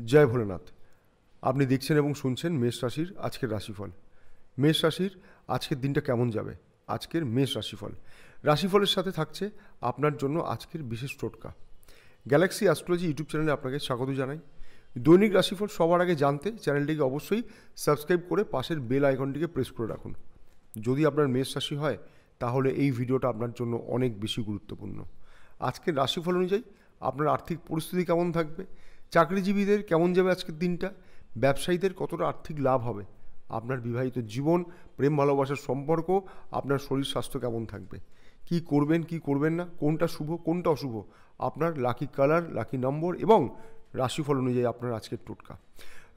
জয় ভোলেনাথ। আপনি দেখছেন এবং শুনছেন মেষ রাশির আজকের রাশিফল। মেষ রাশির আজকের দিনটা কেমন যাবে, আজকের মেষ রাশিফল। রাশিফলের সাথে থাকছে আপনার জন্য আজকের বিশেষ টোটকা। গ্যালাক্সি অ্যাস্ট্রোলজি ইউটিউব চ্যানেলে আপনাকে স্বাগত জানাই। দৈনিক রাশিফল সবার আগে জানতে চ্যানেলটিকে অবশ্যই সাবস্ক্রাইব করে পাশের বেল আইকনটিকে প্রেস করে রাখুন। যদি আপনার মেষ রাশি হয় তাহলে এই ভিডিওটা আপনার জন্য অনেক বেশি গুরুত্বপূর্ণ। আজকের রাশিফল অনুযায়ী আপনার আর্থিক পরিস্থিতি কেমন থাকবে, চাকরিজীবীদের কেমন যাবে আজকের দিনটা, ব্যবসায়ীদের কতটা আর্থিক লাভ হবে, আপনার বিবাহিত জীবন, প্রেম ভালোবাসার সম্পর্ক, আপনার শরীর স্বাস্থ্য কেমন থাকবে, কি করবেন কি করবেন না, কোনটা শুভ কোনটা অশুভ, আপনার লাকি কালার, লাকি নম্বর এবং রাশিফল অনুযায়ী আপনার আজকের টোটকা।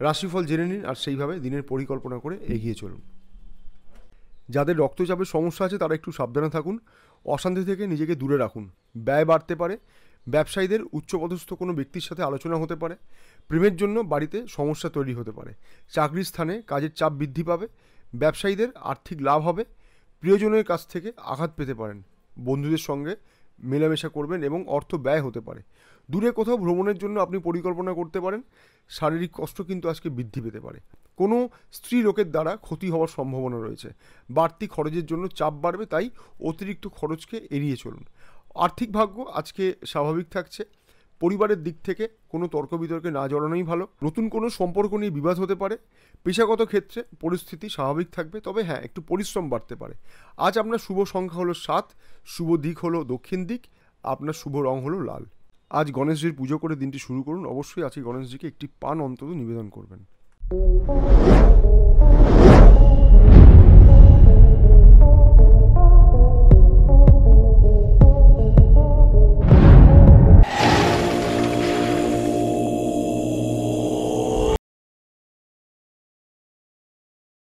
রাশিফল জেনে নিন আর সেইভাবে দিনের পরিকল্পনা করে এগিয়ে চলুন। যাদের রক্তচাপের সমস্যা আছে তারা একটু সাবধানে থাকুন, অশান্তি থেকে নিজেকে দূরে রাখুন। ব্যয় বাড়তে পারে, ব্যবসায়ীদের উচ্চপদস্থ কোনো ব্যক্তির সাথে আলোচনা হতে পারে, প্রেমের জন্য বাড়িতে সমস্যা তৈরি হতে পারে, চাকরির স্থানে কাজের চাপ বৃদ্ধি পাবে, ব্যবসায়ীদের আর্থিক লাভ হবে, প্রিয়জনের কাছ থেকে আঘাত পেতে পারেন, বন্ধুদের সঙ্গে মেলামেশা করবেন এবং অর্থ ব্যয় হতে পারে। দূরে কোথাও ভ্রমণের জন্য আপনি পরিকল্পনা করতে পারেন। শারীরিক কষ্ট কিন্তু আজকে বৃদ্ধি পেতে পারে। কোনো স্ত্রী লোকের দ্বারা ক্ষতি হওয়ার সম্ভাবনা রয়েছে। বাড়তি খরচের জন্য চাপ বাড়বে, তাই অতিরিক্ত খরচকে এড়িয়ে চলুন। আর্থিক ভাগ্য আজকে স্বাভাবিক থাকছে। পরিবারের দিক থেকে কোনো তর্ক বিতর্কে না জড়ানোই ভালো। নতুন কোনো সম্পর্ক নিয়ে বিবাদ হতে পারে। পেশাগত ক্ষেত্রে পরিস্থিতি স্বাভাবিক থাকবে, তবে হ্যাঁ, একটু পরিশ্রম বাড়তে পারে। আজ আপনার শুভ সংখ্যা হলো 7, শুভ দিক হলো দক্ষিণ দিক, আপনার শুভ রং হলো লাল। আজ গণেশজির পুজো করে দিনটি শুরু করুন। অবশ্যই আজকে গণেশজিকে একটি পান অন্তত নিবেদন করবেন।